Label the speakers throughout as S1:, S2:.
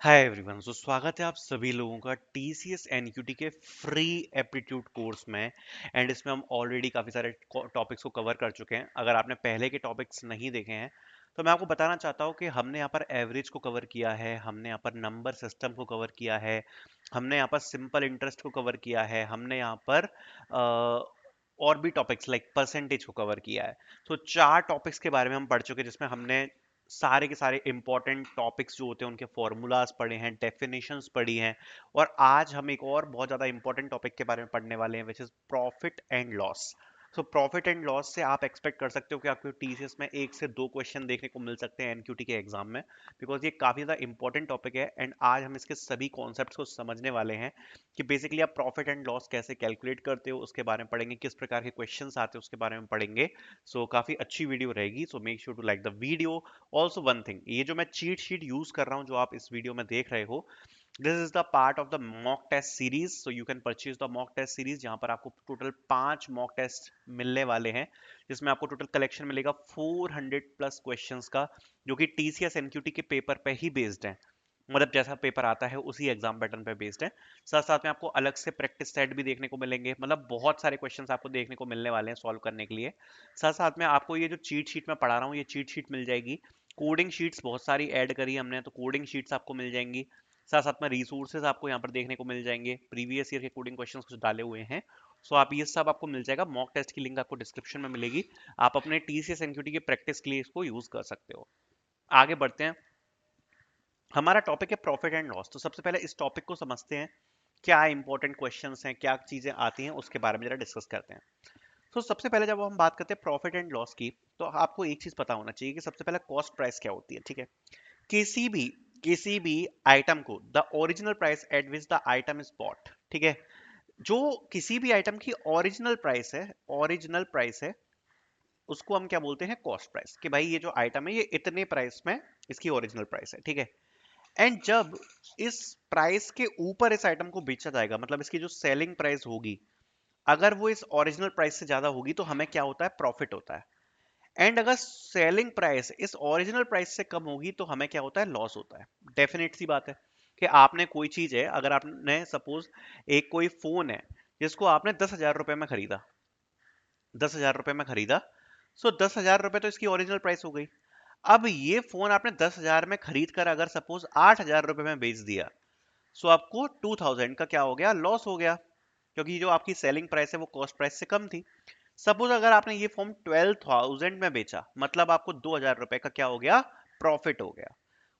S1: Hi everyone. स्वागत है आप सभी लोगों का टीसीएस एनक्यूटी के फ्री एप्टीट्यूड कोर्स में। एंड इसमें हम ऑलरेडी काफ़ी सारे टॉपिक्स को कवर कर चुके हैं। अगर आपने पहले के टॉपिक्स नहीं देखे हैं तो मैं आपको बताना चाहता हूँ कि हमने यहाँ पर एवरेज को कवर किया है, हमने यहाँ पर नंबर सिस्टम को कवर किया है, हमने यहाँ पर सिंपल इंटरेस्ट को कवर किया है, हमने यहाँ पर और भी टॉपिक्स लाइक परसेंटेज को कवर किया है। तो चार टॉपिक्स के बारे में हम पढ़ चुके हैं, जिसमें हमने सारे के सारे इंपॉर्टेंट टॉपिक्स जो होते हैं उनके फॉर्मूलाज पढ़े हैं, डेफिनेशंस पढ़ी हैं। और आज हम एक और बहुत ज़्यादा इंपॉर्टेंट टॉपिक के बारे में पढ़ने वाले हैं, which is profit and loss. So profit and loss से आप एक्सपेक्ट कर सकते हो कि आपको टीसीएस में एक से दो क्वेश्चन देखने को मिल सकते हैं एनक्यूटी के एग्जाम में, बिकॉज ये काफ़ी ज़्यादा इंपॉर्टेंट टॉपिक है। एंड आज हम इसके सभी कॉन्सेप्ट्स को समझने वाले हैं कि बेसिकली आप प्रॉफिट एंड लॉस कैसे कैलकुलेट करते हो उसके बारे में पढ़ेंगे, किस प्रकार के क्वेश्चंस आते हैं उसके बारे में पढ़ेंगे। सो काफ़ी अच्छी वीडियो रहेगी, so make sure to like the video. Also one thing, ये जो मैं चीट शीट यूज कर रहा हूँ जो आप इस वीडियो में देख रहे हो, this is the part of the mock test series. So you can purchase the mock test series, जहां पर आपको टोटल 5 मॉक टेस्ट मिलने वाले हैं, जिसमें आपको टोटल कलेक्शन मिलेगा 400 प्लस क्वेश्चंस का, जो कि टीसीएस एनक्यूटी के पेपर पे ही बेस्ड है। मतलब जैसा पेपर आता है उसी एग्जाम पैटर्न पे बेस्ड है। साथ साथ में आपको अलग से प्रैक्टिस सेट भी देखने को मिलेंगे, मतलब बहुत सारे क्वेश्चंस आपको देखने को मिलने वाले हैं सॉल्व करने के लिए। साथ साथ में आपको ये जो चीट शीट मैं पढ़ा रहा हूँ, ये चीट शीट मिल जाएगी। कोडिंग शीट्स बहुत सारी ऐड करी हमने, तो कोडिंग शीट्स आपको मिल जाएंगी। साथ साथ में रिसोर्सेज आपको यहाँ पर देखने को मिल जाएंगे, प्रीवियस ईयर के कोडिंग क्वेश्चंस कुछ डाले हुए हैं। सो आप ये सब आपको मिल जाएगा। मॉक टेस्ट की लिंक आपको डिस्क्रिप्शन में मिलेगी। आप अपने टीसीएस एनक्यूटी की प्रैक्टिस के लिए इसको यूज कर सकते हो। आगे बढ़ते हैं। हमारा टॉपिक है प्रॉफिट एंड लॉस। तो सबसे पहले इस टॉपिक को समझते हैं, क्या इंपॉर्टेंट क्वेश्चंस हैं, क्या चीजें आती हैं, उसके बारे में जरा डिस्कस करते हैं। तो सबसे पहले जब हम बात करते हैं प्रॉफिट एंड लॉस की, तो आपको एक चीज पता होना चाहिए कि सबसे पहले कॉस्ट प्राइस क्या होती है। ठीक है, किसी भी किसी भी आइटम को the original price at which the item is bought, ठीक है, जो किसी भी आइटम की ओरिजिनल प्राइस है उसको हम क्या बोलते हैं, कॉस्ट प्राइस। कि भाई ये जो आइटम है ये इतने प्राइस में इसकी ओरिजिनल प्राइस है, ठीक है। एंड जब इस प्राइस के ऊपर इस आइटम को बेचा जाएगा, मतलब इसकी जो सेलिंग प्राइस होगी, अगर वो इस ओरिजिनल प्राइस से ज्यादा होगी तो हमें क्या होता है, प्रॉफिट होता है। एंड अगर सेलिंग प्राइस इस ओरिजिनल प्राइस से कम होगी तो हमें क्या होता है, लॉस होता है। डेफिनेट सी बात है कि आपने कोई चीज है, अगर आपने सपोज एक कोई फोन है जिसको आपने 10,000 रुपए में खरीदा, 10,000 रुपए में खरीदा, सो 10,000 रुपए तो इसकी ओरिजिनल प्राइस हो गई। अब ये फोन आपने 10,000 में खरीद कर अगर सपोज 8,000 रुपए में बेच दिया, सो आपको 2,000 का क्या हो गया, लॉस हो गया, क्योंकि जो आपकी सेलिंग प्राइस है वो कॉस्ट प्राइस से कम थी। सपोज अगर आपने ये फॉर्म 12,000 में बेचा, मतलब आपको 2,000 रुपए का क्या हो गया, प्रॉफिट हो गया,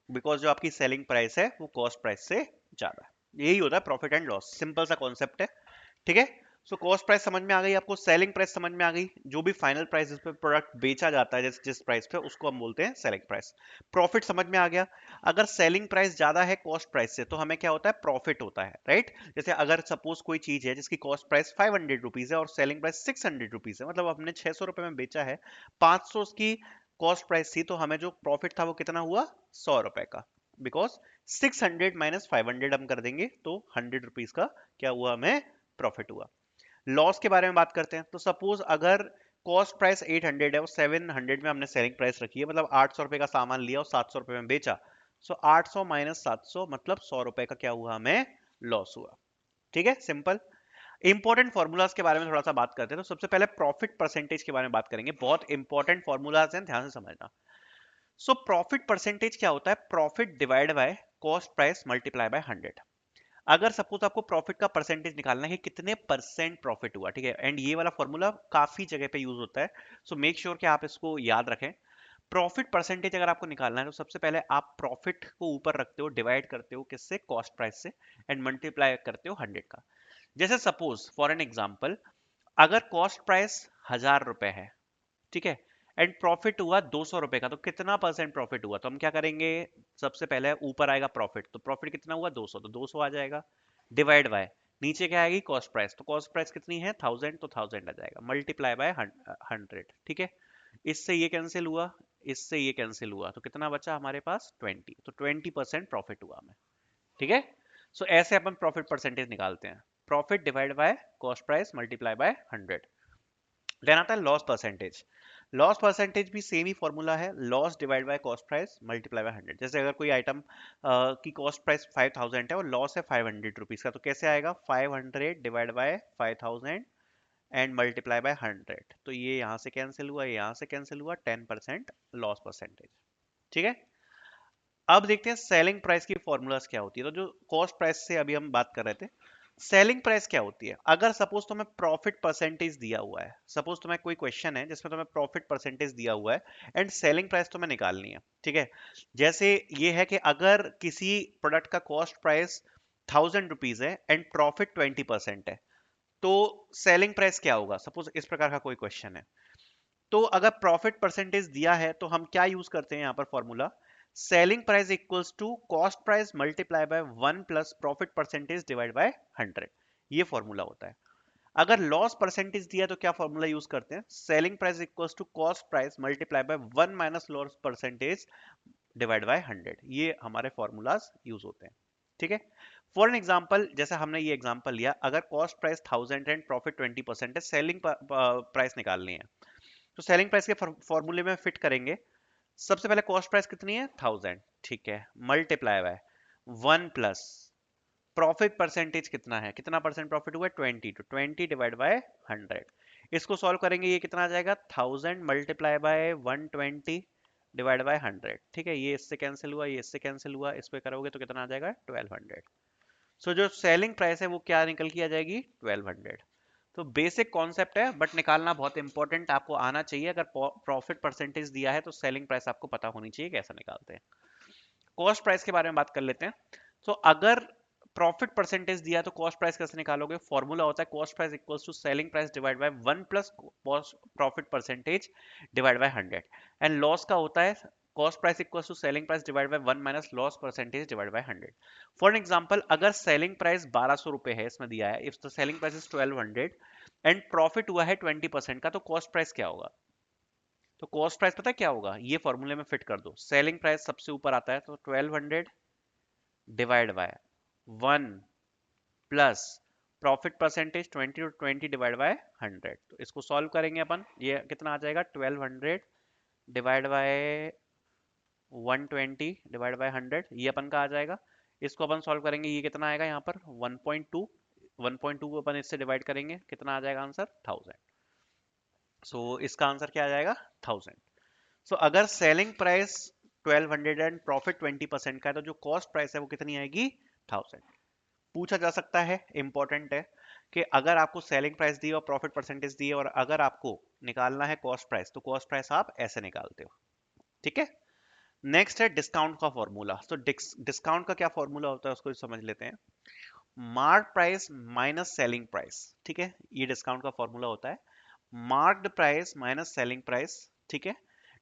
S1: बिकॉज जो आपकी सेलिंग प्राइस है वो कॉस्ट प्राइस से ज्यादा है। यही होता है प्रॉफिट एंड लॉस, सिंपल सा कॉन्सेप्ट है। ठीक है। सो कॉस्ट प्राइस समझ में आ गई आपको, सेलिंग प्राइस समझ में आ गई, जो भी फाइनल प्राइस जिस पे प्रोडक्ट बेचा जाता है, जिस जिस प्राइस पे, उसको हम बोलते हैं सेलिंग प्राइस। प्रॉफिट समझ में आ गया, अगर सेलिंग प्राइस ज्यादा है कॉस्ट प्राइस से तो हमें क्या होता है, प्रॉफिट होता है, राइट। जैसे अगर सपोज कोई चीज है जिसकी कॉस्ट प्राइस 500 रुपीज है और सेलिंग प्राइस 600 रुपीज है, मतलब हमने 600 रुपए में बेचा है, 500 की कॉस्ट प्राइस थी, तो हमें जो प्रॉफिट था वो कितना हुआ, 100 रुपए का। बिकॉज 600 माइनस 500 हम कर देंगे तो 100 रुपीज का क्या हुआ, हमें प्रॉफिट हुआ। लॉस के बारे में बात करते हैं। तो सपोज अगर कॉस्ट प्राइस 800 है और 700 में हमने सेलिंग प्राइस रखी है, मतलब 800 रुपए का सामान लिया और 700 रुपए में बेचा, सो 800 माइनस 700 मतलब 100 रुपए का क्या हुआ, हमें लॉस हुआ। ठीक है, सिंपल। इंपॉर्टेंट फॉर्मूलाज के बारे में थोड़ा सा बात करते हैं। तो सबसे पहले प्रॉफिट परसेंटेज के बारे में बात करेंगे, बहुत इंपॉर्टेंट फॉर्मूलाज हैं, ध्यान से समझना। सो प्रॉफिट परसेंटेज क्या होता है, profit divide by cost price multiply by 100। अगर सपोज आपको प्रॉफिट का परसेंटेज निकालना है कि कितने परसेंट प्रॉफिट हुआ, ठीक है, एंड ये वाला फॉर्मूला काफी जगह पे यूज होता है, सो मेक श्योर कि आप इसको याद रखें। प्रॉफिट परसेंटेज अगर आपको निकालना है तो सबसे पहले आप प्रॉफिट को ऊपर रखते हो, डिवाइड करते हो किससे, कॉस्ट प्राइस से, एंड मल्टीप्लाई करते हो 100 का। जैसे सपोज फॉर एन एग्जाम्पल, अगर कॉस्ट प्राइस 1,000 रुपए है, ठीक है, एंड प्रॉफिट हुआ 200 रुपए का, तो कितना परसेंट प्रॉफिट हुआ, तो हम क्या करेंगे, सबसे पहले ऊपर आएगा प्रॉफिट, तो प्रॉफिट कितना हुआ 200, तो 200 आ जाएगा, डिवाइड बाय, नीचे क्या आएगी, कॉस्ट प्राइस, तो कॉस्ट प्राइस कितनी है 1,000, तो 1,000 आ जाएगा, मल्टीप्लाई बाय 100। ठीक है, इससे ये कैंसिल हुआ, इससे ये कैंसिल हुआ, तो कितना बचा हमारे पास 20, तो 20% प्रॉफिट हुआ हमें। ठीक है। सो ऐसे अपन प्रॉफिट परसेंटेज निकालते हैं, profit divide by cost price multiply by 100। Then आता है लॉस परसेंटेज। लॉस परसेंटेज भी सेम ही फॉर्मूला है, loss divide by cost price multiply by 100। जैसे अगर कोई आइटम की कॉस्ट प्राइस 5000 है और लॉस है 500 रुपीज का, तो कैसे आएगा, 500 divide by 5000 and multiply by 100। तो ये यहाँ से कैंसिल हुआ, ये यहाँ से कैंसिल हुआ, 10% लॉस परसेंटेज। ठीक है। अब देखते हैं सेलिंग प्राइस की फॉर्मूलाज क्या होती है। तो जो कॉस्ट प्राइस से अभी हम बात कर रहे थे, सेलिंग प्राइस क्या होती है। अगर सपोज तुम्हें प्रॉफिट परसेंटेज दिया हुआ है, सपोज तुम्हें कोई क्वेश्चन है जिसमें तुम्हें प्रॉफिट परसेंटेज दिया हुआ है एंड सेलिंग प्राइस तुम्हें निकालनी है, ठीक है। जैसे ये है कि अगर किसी प्रोडक्ट का कॉस्ट प्राइस 1000 रुपीज है एंड प्रॉफिट 20% है, तो सेलिंग प्राइस क्या होगा। सपोज इस प्रकार का कोई क्वेश्चन है, तो अगर प्रॉफिट परसेंटेज दिया है तो हम क्या यूज करते हैं यहाँ पर formula, selling price equals to cost price multiply by 1 plus profit percentage divide by 100। ये फॉर्मूला होता है। अगर लॉस परसेंटेज दिया तो क्या फॉर्मूला यूज करते हैं, selling price equals to cost price multiply by 1 minus loss percentage divide by 100। ये हमारे फॉर्मूलाज यूज होते हैं। ठीक है। फॉर एन एग्जाम्पल, जैसे हमने ये एग्जाम्पल लिया, अगर कॉस्ट प्राइस 1000 एंड प्रॉफिट 20% है, सेलिंग प्राइस निकालनी है, तो सेलिंग प्राइस के फॉर्मूले में फिट करेंगे। सबसे पहले कॉस्ट प्राइस कितनी है, 1000, ठीक है, multiply by 1 plus profit percentage कितना है, कितना परसेंट प्रॉफिट हुआ है, 20, तो 20 डिवाइड बाय 100। इसको सॉल्व करेंगे, ये कितना आ जाएगा, 1000 मल्टीप्लाई बाय 120 डिवाइड बाय 100। ठीक है, ये इससे कैंसिल हुआ, ये इससे कैंसिल हुआ, इस पे करोगे तो कितना आ जाएगा, 1200। सो जो सेलिंग प्राइस है वो क्या निकल के आ जाएगी, 1200। तो बेसिक कॉन्सेप्ट है, बट निकालना बहुत इंपॉर्टेंट, आपको आना चाहिए। अगर प्रॉफिट परसेंटेज दिया है तो सेलिंग प्राइस आपको पता होनी चाहिए कैसे निकालते हैं। कॉस्ट प्राइस के बारे में बात कर लेते हैं। तो अगर प्रॉफिट परसेंटेज दिया है तो कॉस्ट प्राइस कैसे निकालोगे, फॉर्मूला होता है cost price equals to selling price divide by 1 plus profit percentage divide by 100। And loss का होता है cost price equals to selling price divide by 1 minus loss percentage divide by 100। For example, अगर selling price 1200 रुपए है, इसमें दिया है, if the selling price is 1200 and profit हुआ है 20% का, तो कॉस्ट प्राइस क्या होगा। तो कॉस्ट प्राइस पता है क्या होगा, ये फॉर्मूले में फिट कर दो, सेलिंग प्राइस सबसे ऊपर आता है, तो 1200 divide by 1 plus profit percentage 20, तो 20 डिवाइड बाय 100। तो इसको सॉल्व करेंगे अपन, ये कितना आ जाएगा, 1200 डिवाइड बाय 120 डिवाइड बाय 100, ये अपन का आ जाएगा। इसको अपन सॉल्व करेंगे, ये कितना आएगा यहाँ पर 1.2, 1.2 को अपन इससे डिवाइड करेंगे, कितना आ जाएगा आंसर, 1000। सो इसका आंसर क्या आ जाएगा, 1000। सो अगर सेलिंग प्राइस 1200 एंड प्रॉफिट 20% का है, तो जो कॉस्ट प्राइस है वो कितनी आएगी, 1000। पूछा जा सकता है, इंपॉर्टेंट है, कि अगर आपको सेलिंग प्राइस दी और प्रॉफिट परसेंटेज दी और अगर आपको निकालना है कॉस्ट प्राइस, तो कॉस्ट प्राइस आप ऐसे निकालते हो। ठीक है। नेक्स्ट है डिस्काउंट का फॉर्मूला। तो डिस्काउंट का क्या फॉर्मूला होता है उसको समझ लेते हैं। Mark price minus selling price, ठीक है, ये डिस्काउंट का फॉर्मूला होता है। Marked price minus selling price, ठीक है।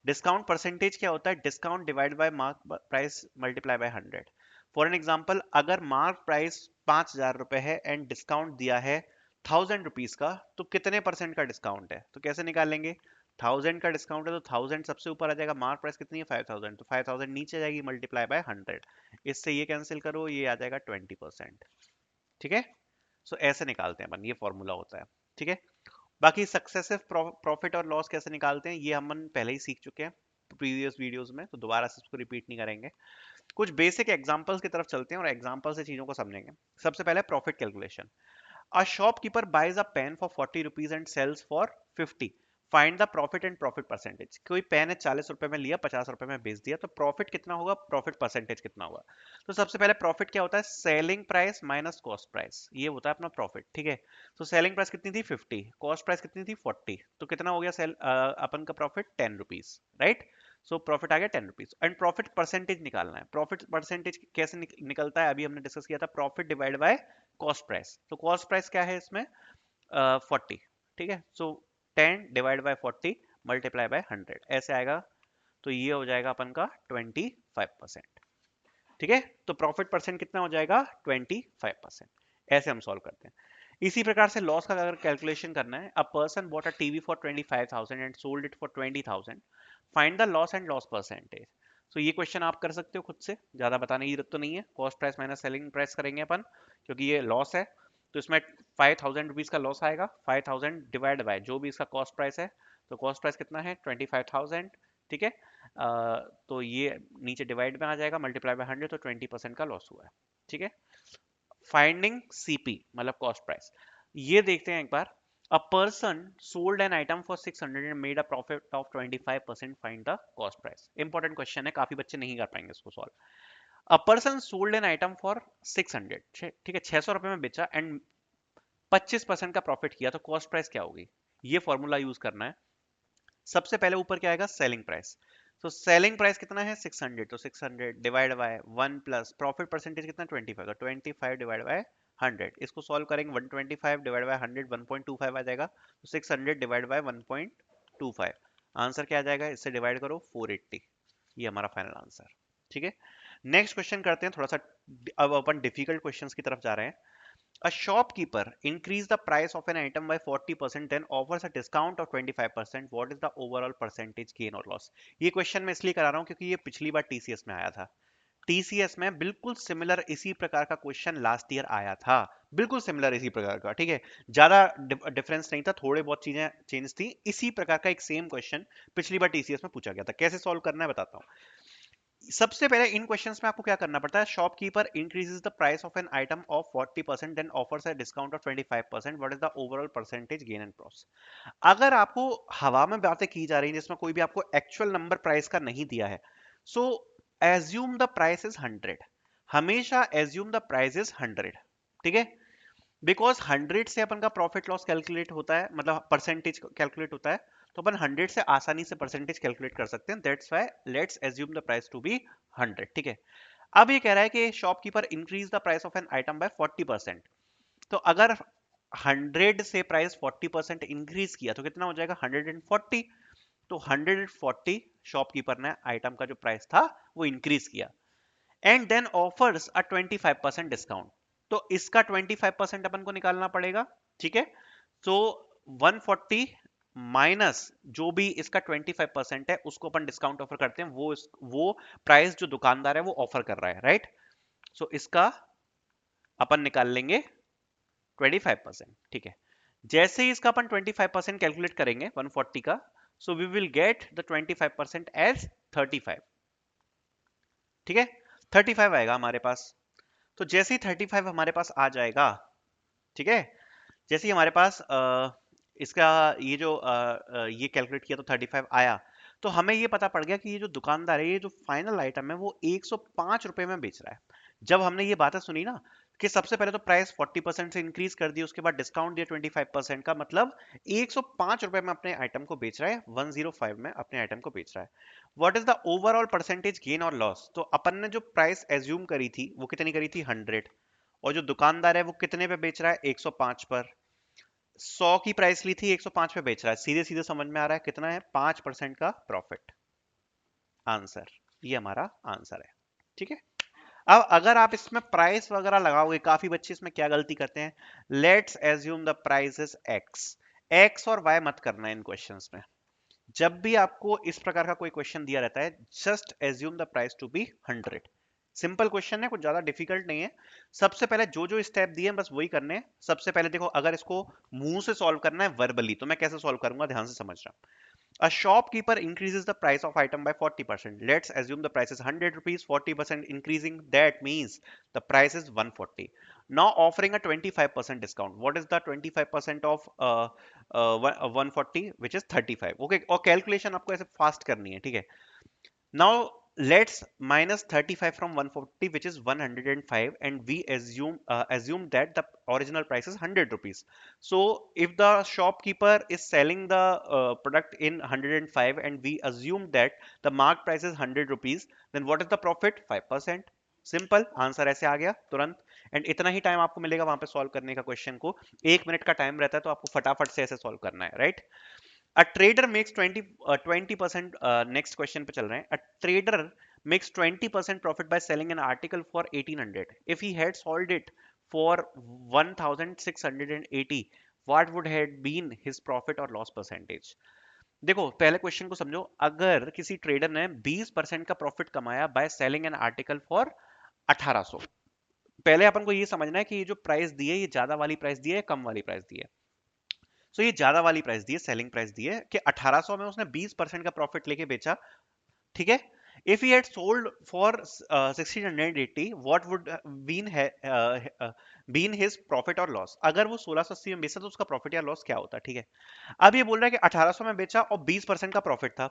S1: डिस्काउंट परसेंटेज क्या होता है, discount divide by mark price multiply by 100। For an example, अगर मार्क प्राइस 5000 रुपए है एंड डिस्काउंट दिया है 1000 रुपीज का, तो कितने परसेंट का डिस्काउंट है, तो कैसे निकालेंगे, 1000 का डिस्काउंट है तो 1000 सबसे ऊपर आ जाएगा, मार्क प्राइस कितनी है 5000, तो 5000 नीचे जाएगी, मल्टीप्लाई बाय 100। इससे ये कैंसिल करो, ये आ जाएगा 20%। ठीक है। सो ऐसे निकालते हैं अपन, ये फॉर्मूला होता है। ठीक है। बाकी सक्सेसिव प्रॉफिट और लॉस कैसे निकालते हैं, ये हम पहले ही सीख चुके हैं प्रीवियस वीडियोस में, तो दोबारा से इसको रिपीट नहीं करेंगे। कुछ बेसिक एग्जांपल्स की तरफ चलते हैं और एग्जांपल से चीजों को समझेंगे। सबसे पहले profit calculation. A shopkeeper buys a pen for 40 rupees and sells for 50। Find the profit and profit percentage. कोई पेन है 40 रुपए में लिया, 50 रुपए में बेच दिया, तो प्रॉफिट कितना होगा, प्रॉफिट परसेंटेज कितना होगा। तो सबसे पहले प्रॉफिट क्या होता है, selling price minus cost price, ये होता है अपना प्रॉफिट। ठीक है। तो सेलिंग प्राइस कितनी थी 50, कॉस्ट प्राइस कितनी थी 40, तो कितना हो गया अपन का profit 10 rupees, right. So profit आ गया 10 रुपीज। एंड प्रॉफिट परसेंटेज निकालना है। प्रॉफिट परसेंटेज कैसे निकलता है, अभी हमने डिस्कस किया था, profit divide by cost price. तो कॉस्ट प्राइस क्या है इसमें, 40। ठीक है। सो 10 डिवाइड बाय 40 मल्टीप्लाई बाय 100, ऐसे आएगा। तो ये हो जाएगा अपन का 25%। ठीक है। तो प्रॉफिट परसेंट कितना हो जाएगा, 25%। ऐसे हम सॉल्व करते हैं। इसी प्रकार से लॉस का अगर कैलकुलेशन करना है, a person bought a TV for 25,000 and sold it for 20,000, find the loss and loss percentage. तो ये क्वेश्चन आप कर सकते हो खुद से, ज्यादा बताने की जरूरत तो नहीं है। Cost price minus selling price करेंगे अपन, क्योंकि ये लॉस है, तो इसमें 5000 रुपीज का लॉस आएगा। 5000 डिवाइड बाय जो भी इसका कॉस्ट प्राइस है, तो कॉस्ट प्राइस कितना है 25,000, ठीक है। तो ये नीचे डिवाइड में आ जाएगा, मल्टीप्लाई बाय 100, तो 20% का लॉस हुआ है, ठीक है। फाइंडिंग सीपी मतलब कॉस्ट प्राइस, ये देखते हैं एक बार। A person sold an item for 600 and made a profit of 25%, find the cost price. Important question है, काफी बच्चे नहीं कर पाएंगे इसको solve. A person sold an item for 600, ठीक है, 600 रुपए में बेचा एंड 25% का प्रॉफिट किया, तो कॉस्ट प्राइस क्या होगी? ये फॉर्मूला यूज करना है। सबसे पहले ऊपर क्या आएगा, सेलिंग प्राइस। तो सेलिंग प्राइस कितना है 600, तो 600 divide by 1 plus profit percentage कितना 25, तो 25 डिवाइड बाय 100। इसको सॉल्व करेंगे, 125 डिवाइड बाय 100 1.25 आ जाएगा, तो 600 डिवाइड बाय 1.25, आंसर क्या आ जाएगा, इससे डिवाइड करो 480, ये हमारा फाइनल आंसर, ठीक है। नेक्स्ट क्वेश्चन करते हैं थोड़ा सा, अब अपन डिफिकल्ट क्वेश्चंस की तरफ जा रहे हैं। A shopkeeper increased the price of an item by 40%, then offers a discount of 25%. What is the overall percentage gain or loss? ये क्वेश्चन मैं इसलिए करा रहा हूँ क्योंकि ये पिछली बार टीसीएस में आया था। टीसीएस में बिल्कुल सिमिलर इसी प्रकार का क्वेश्चन लास्ट ईयर आया था, बिल्कुल सिमिलर इसी प्रकार का, ठीक है। ज्यादा डिफरेंस नहीं था, थोड़े बहुत चीजें चेंज थी, इसी प्रकार का एक सेम क्वेश्चन पिछली बार टीसीएस में पूछा गया था। कैसे सॉल्व करना है बताता हूँ। सबसे पहले इन क्वेश्चंस में आपको क्या करना पड़ता है, shopkeeper increases the price of an item of 40%, then offers a discount of 25%, what is the overall percentage gain and loss. अगर आपको हवा में बातें की जा रही हैं जिसमें कोई भी आपको एक्चुअल नंबर प्राइस का नहीं दिया है, सो एज्यूम द प्राइस इज 100, हमेशा एज्यूम द प्राइस इज 100, ठीक है। बिकॉज 100 से अपन का प्रॉफिट लॉस कैलकुलेट होता है, मतलब परसेंटेज कैलकुलेट होता है, तो अपन 100 से आसानी से परसेंटेज कैलकुलेट कर सकते हैं, that's why let's assume the price to be 100, ठीक है। अब ये कह रहा है कि shopkeeper increase the price of an item by 40%, तो अगर 100 से प्राइस 40% इंक्रीज किया तो कितना हो जाएगा 140, तो 140 शॉपकीपर ने आइटम का जो प्राइस था वो इंक्रीज किया, and then offers a 25% discount, तो इसका 25% अपन को निकालना पड़ेगा, ठीक है। तो 140 माइनस जो भी इसका 25% है उसको अपन डिस्काउंट ऑफर करते हैं, वो प्राइस जो दुकानदार है वो ऑफर कर रहा है, राइट। सो इसका अपन निकाल लेंगे 25%, ठीक है। जैसे ही इसका अपन 25% कैलकुलेट करेंगे 140 का, so we will get the 25% as 35, ठीक है। 35 आएगा हमारे पास। तो जैसे ही 35 हमारे पास आ जाएगा, ठीक है, जैसे ही हमारे पास इसका ये जो ये कैलकुलेट किया तो 35 आया, तो हमें ये पता पड़ गया कि ये जो दुकानदार है, ये जो फाइनल आइटम है वो 105 रुपए में बेच रहा है। जब हमने ये बातें सुनी ना कि सबसे पहले तो प्राइस 40% से इंक्रीज कर दी, उसके बाद डिस्काउंट दिया 25% का, मतलब 105 रुपए में अपने आइटम को बेच रहा है, 105 में अपने आइटम को बेच रहा है। What is the overall percentage gain और लॉस, तो अपन ने जो प्राइस एज्यूम करी थी वो कितनी करी थी 100, और जो दुकानदार है वो कितने पे बेच रहा है 105 पर, 100 की प्राइस ली थी 105 पे बेच रहा है, सीधे सीधे समझ में आ रहा है कितना है 5% का प्रॉफिट, आंसर, ये हमारा आंसर है, ठीक है। अब अगर आप इसमें प्राइस वगैरह लगाओगे, काफी बच्चे इसमें क्या गलती करते हैं, let's assume the price is x, x और वाई मत करना इन क्वेश्चंस में। जब भी आपको इस प्रकार का कोई क्वेश्चन दिया रहता है, just assume the price to be 100। Simple question है, कुछ ज्यादा डिफिकल्ट नहीं है। सबसे पहले जो जो स्टेप दिए हैं बस वही करने हैं। सबसे पहले देखो, अगर इसको मुंह से सॉल्व करना है वर्बली, तो मैं कैसे सॉल्व करूंगा, ध्यान से समझना। A shopkeeper increases the price of item by 40%. Let's assume the price is 100 rupees, 40% increasing. That means the price is 140. Now offering a 25% discount. What is the 25% of 140, which is 35? Okay, और calculation आपको ऐसे fast करनी है, ठीक है। Now let's minus 35 from 140, which is 105, and we assume that the original price is 100 rupees. So if the shopkeeper is selling the product in 105 and we assume that the mark price is 100 rupees, then what is the profit? 5%. Simple answer ऐसे आ गया तुरंत, and इतना ही time आपको मिलेगा वहां पे solve करने का क्वेश्चन को। 1 मिनट का टाइम रहता है, तो आपको फटाफट से ऐसे सॉल्व करना है, right. A trader makes 20%, next question पे चल रहे हैं। A trader makes 20% profit by selling an article for 1800. If he had sold it for 1680, what would have been his profit or loss percentage? देखो पहले question को समझो, अगर किसी ट्रेडर ने 20% का प्रॉफिट कमाया by selling an article for 1800, पहले अपन को ये समझना है कि ये जो प्राइस दी है ये ज्यादा वाली प्राइस दी है या कम वाली प्राइस दी है। सो ये ज्यादा वाली प्राइस दी है, सेलिंग प्राइस दी है कि 1800 में उसने 20% का प्रॉफिट लेके बेचा, ठीक है। If he had sold for 1680, what would been been his profit और लॉस? अगर वो 1680 में बेचा तो उसका प्रॉफिट या लॉस क्या होता, ठीक है। अब ये बोल रहा है कि 1800 में बेचा और 20% का प्रॉफिट था।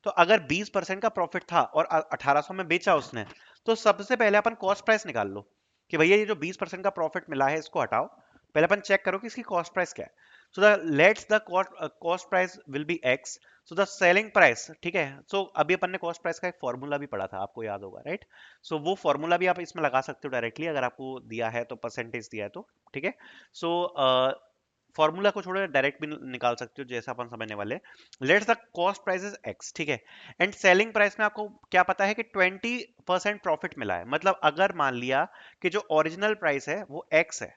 S1: तो अगर 20% का प्रॉफिट था और 1800 में बेचा उसने, तो सबसे पहले अपन कॉस्ट प्राइस निकाल लो कि भैया ये जो 20% का प्रॉफिट मिला है इसको हटाओ, पहले अपन चेक करो कि इसकी कॉस्ट प्राइस क्या है। So the let's the cost price will be x, so the selling price, ठीक है। सो अभी अपन ने कॉस्ट प्राइस का एक फॉर्मूला भी पढ़ा था, आपको याद होगा, राइट। सो वो फॉर्मूला भी आप इसमें लगा सकते हो डायरेक्टली, अगर आपको दिया है तो, परसेंटेज दिया है तो, ठीक है। सो फॉर्मूला को छोड़ो, डायरेक्ट भी निकाल सकते हो जैसा अपन समझने वाले। Let's the cost price is x, ठीक है। एंड सेलिंग प्राइस में आपको क्या पता है कि 20% प्रॉफिट मिला है। मतलब अगर मान लिया कि जो ओरिजिनल प्राइस है वो एक्स है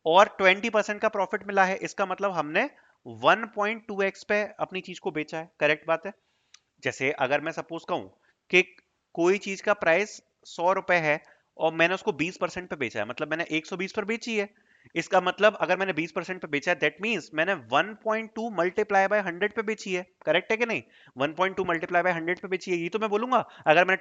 S1: और 20% का प्रॉफिट मिला है, इसका मतलब हमने 1.2x पे अपनी चीज को बेचा है, करेक्ट बात है। जैसे अगर मैं सपोज कहूं कि कोई चीज का प्राइस 100 रुपए है और मैंने उसको 20% पे बेचा है, मतलब मैंने 120 पर बेची है। इसका मतलब अगर मैंने 20% पे बेचा है, दैट मींस मैंने 1.2 मल्टीप्लाई बाय 100 पे बेची है, करेक्ट है कि नहीं। 1.2 मल्टीप्लाई बाय 100 पे बेची है, ये तो मैं बोलूंगा अगर मैंने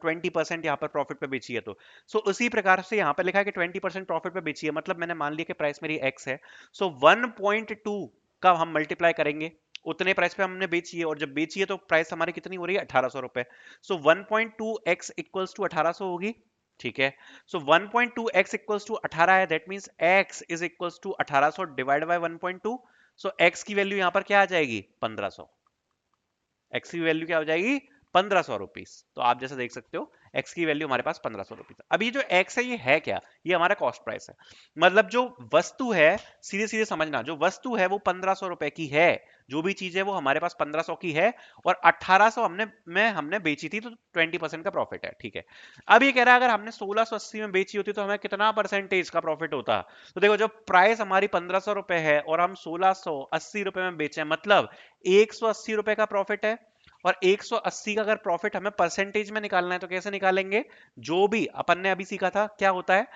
S1: 20% यहाँ पर प्रॉफिट पे बेची है तो। सो उसी प्रकार से यहाँ पर लिखा है कि 20% प्रॉफिट पे बेची है, मतलब मैंने मान लिया कि प्राइस मेरी एक्स है। सो 1.2 का हम मल्टीप्लाई करेंगे, उतने प्राइस पे हमने बेची है, और जब बेची है तो प्राइस हमारी कितनी हो रही है, 1800 रुपए। सो 1.2x इक्वल्स टू 1800 होगी, ठीक है। सो 1.2x इक्वल्स टू 18 है, that means x is equals to 1800 divide by 1.2। सो x की वैल्यू यहां पर क्या आ जाएगी, 1500। एक्स की वैल्यू क्या हो जाएगी, 1500 रुपीज। तो आप जैसे देख सकते हो एक्स की वैल्यू हमारे पास 1500 रुपीज। अब ये जो एक्स है ये है क्या, ये हमारा कॉस्ट प्राइस है। मतलब जो वस्तु है, सीधे सीधे समझना, जो वस्तु है वो 1500 रुपए की है, जो भी चीज है वो हमारे पास 1500 की है, और 1800 हमने बेची थी, तो 20% का प्रॉफिट है, ठीक है। अब ये कह रहा है अगर हमने 1680 में बेची होती तो हमें कितना परसेंटेज का प्रॉफिट होता। तो देखो, जब प्राइस हमारी 1500 रुपए है और हम 1680 रुपए में बेचे, मतलब 180 रुपए का प्रॉफिट है। और 180 का अगर प्रॉफिट हमें परसेंटेज में निकालना है तो कैसे निकालेंगे, जो भी अपन ने अभी सीखा था क्या होता है,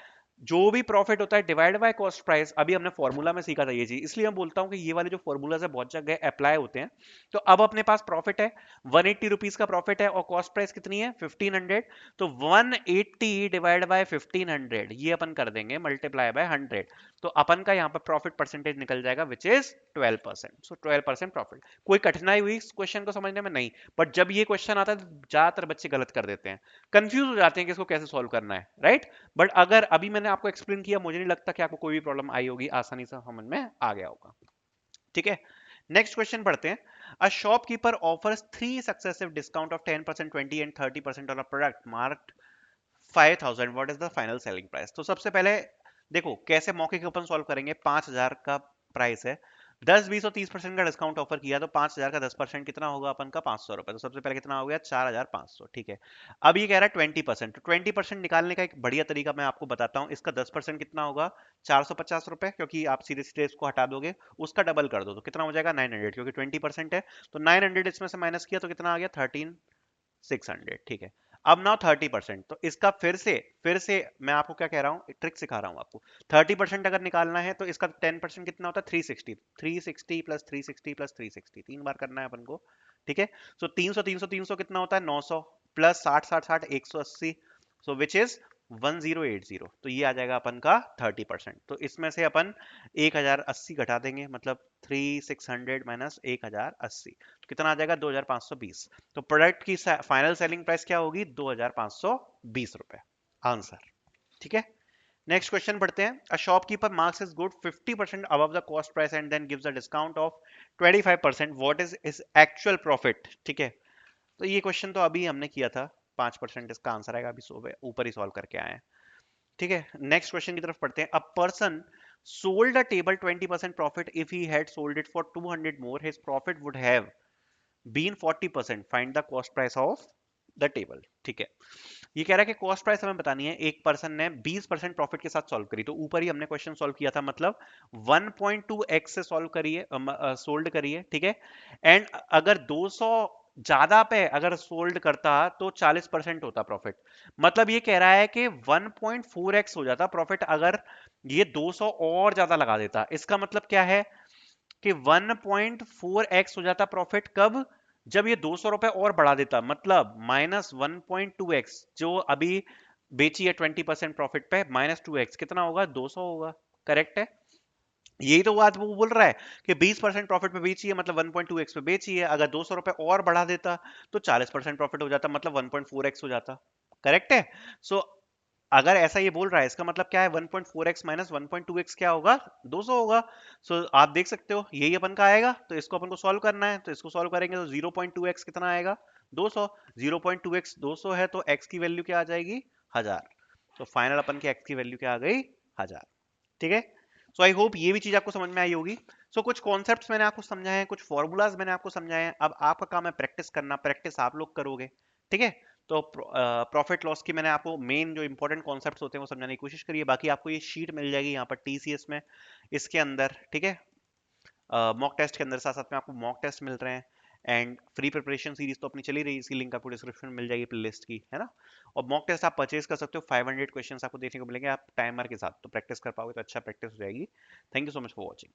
S1: जो भी प्रॉफिट होता है डिवाइड बाय कॉस्ट प्राइस। अभी हमने फॉर्मूला में सीखा था ये चीज, इसलिए मैं बोलता हूं कि ये वाले जो फॉर्मूलाज है बहुत जगह अप्लाई होते हैं। तो अब अपने पास प्रॉफिट है 180 रुपीज का प्रॉफिट है, और कॉस्ट प्राइस कितनी है 1500। तो 180 डिवाइड बाय 1500 ये अपन कर देंगे मल्टीप्लाई बाय 100। तो अपन का यहाँ पर प्रॉफिट परसेंटेज निकल जाएगा विच इज 12%। So 12% profit. कोई कठिनाई हुई इस क्वेश्चन को समझने में, नहीं। बट जब ये क्वेश्चन आता है तो ज्यादातर बच्चे गलत कर देते हैं, कंफ्यूज हो जाते हैं कि इसको कैसे सॉल्व करना है, राइट। बट अगर अभी मैंने आपको एक्सप्लेन किया, मुझे नहीं लगता कि आपको कोई भी प्रॉब्लम आई होगी, आसानी से समझ में आ गया होगा, ठीक है। नेक्स्ट क्वेश्चन पढ़ते हैं। A shopkeeper offers 3 successive discount of 10%, 20 and 30% on a product marked 5000, what is the final selling price? तो सबसे पहले देखो कैसे मौके के ऊपर सॉल्व करेंगे। 5000 का प्राइस है, 10, 20 और 30% का डिस्काउंट ऑफर किया, तो 5000 का 10% कितना होगा अपन का, 500 रुपए। तो सबसे पहले कितना हो गया, 4500, ठीक है। अब ये कह रहा है 20%, तो 20% निकालने का एक बढ़िया तरीका मैं आपको बताता हूँ। इसका 10% कितना होगा, 450 रुपए, क्योंकि आप सीधे सीधे इसको हटा दोगे, उसका डबल कर दो तो कितना हो जाएगा 900, क्योंकि 20% है। तो 900 इसमें से माइनस किया तो कितना आ गया 13,600, ठीक है। अब नाउ 30%, तो इसका फिर से मैं आपको क्या कह रहा हूँ, ट्रिक सिखा रहा हूँ आपको। 30% अगर निकालना है तो इसका 10% कितना होता है, 360। 360 प्लस 360 प्लस 360, 3 बार करना है अपन को, ठीक है। सो 300 300 300 कितना होता है 900, प्लस 60 60 60 180, सो विच इज 1080। तो ये आ जाएगा अपन का 30%। तो इसमें से अपन 1080 घटा देंगे, मतलब 3600 माइनस 1080, तो कितना आ जाएगा 2520। तो प्रोडक्ट की फाइनल सेलिंग प्राइस क्या होगी, 2520 रुपए, आंसर, ठीक है। नेक्स्ट क्वेश्चन पढ़ते हैं। A shopkeeper marks is good 50% above the cost price and then gives a discount of 25%, what is is actual profit, ठीक है। तो ये क्वेश्चन तो अभी हमने किया था, 5% इसका आंसर आएगा, अभी सुबह ऊपर ही सॉल्व करके आए हैं, ठीक है। नेक्स्ट क्वेश्चन की तरफ पढ़ते हैं। A person sold a table 20% profit, if he had sold it for 200 more his profit would have been 40%, find the cost price of the table, ठीक है। ये कह रहा है कि कॉस्ट प्राइस हमें बतानी है। एक पर्सन ने 20% प्रॉफिट के साथ सॉल्व करी, तो ऊपर ही हमने क्वेश्चन सॉल्व किया था, मतलब 1.2x से सॉल्व करिए, सोल्ड करिए, ठीक है। एंड अगर 200 ज्यादा पे अगर सोल्ड करता तो 40% होता प्रॉफिट। मतलब ये कह रहा है कि 1.4x हो जाता प्रॉफिट अगर ये 200 और ज्यादा लगा देता। इसका मतलब क्या है, कि 1.4x हो जाता प्रॉफिट कब, जब ये 200 रुपए और बढ़ा देता, मतलब -1.2x, जो अभी बेची है 20% प्रॉफिट पे, -2x कितना होगा, 200 होगा। करेक्ट है। यही तो बात वो बोल रहा है कि 20% प्रॉफिट पे बेची है, मतलब 1.2x पे बेची है, अगर 200 रुपए और बढ़ा देता तो 40% प्रॉफिट हो जाता, मतलब 1.4x हो जाता। करेक्ट है। सो अगर ऐसा ये बोल रहा है, इसका मतलब क्या है, 1.4x माइनस 1.2x क्या होगा, 200 होगा। सो आप देख सकते हो यही अपन का आएगा, तो इसको अपन को सॉल्व करना है, तो इसको सॉल्व करेंगे तो 0.2x कितना आएगा, 200। 0.2x 200 है, तो x की वैल्यू क्या आ जाएगी, 1000। तो फाइनल अपन की x की वैल्यू क्या आ गई, 1000। ठीक है। सो आई होप ये भी चीज आपको समझ में आई होगी। सो कुछ कॉन्सेप्ट्स मैंने आपको समझाए हैं, कुछ फॉर्मूलाज मैंने आपको समझाए हैं, अब आपका काम है प्रैक्टिस करना, प्रैक्टिस आप लोग करोगे। ठीक है। तो प्रॉफिट लॉस की मैंने आपको मेन जो इंपॉर्टेंट कॉन्सेप्ट्स होते हैं वो समझाने की कोशिश करी है। बाकी आपको ये शीट मिल जाएगी यहाँ पर टीसीएस में, इसके अंदर। ठीक है। मॉक टेस्ट के अंदर साथ साथ में आपको मॉक टेस्ट मिल रहे हैं, एंड फ्री प्रिपरेशन सीरीज तो अपनी चली रही है, इसकी लिंक आपको डिस्क्रिप्शन में मिल जाएगी प्लेलिस्ट की, है ना। और मॉक टेस्ट आप परचेज कर सकते हो, 500 क्वेश्चंस आपको देखने को मिलेंगे आप टाइमर के साथ, तो प्रैक्टिस कर पाओगे तो अच्छा प्रैक्टिस हो जाएगी। Thank you so much for watching.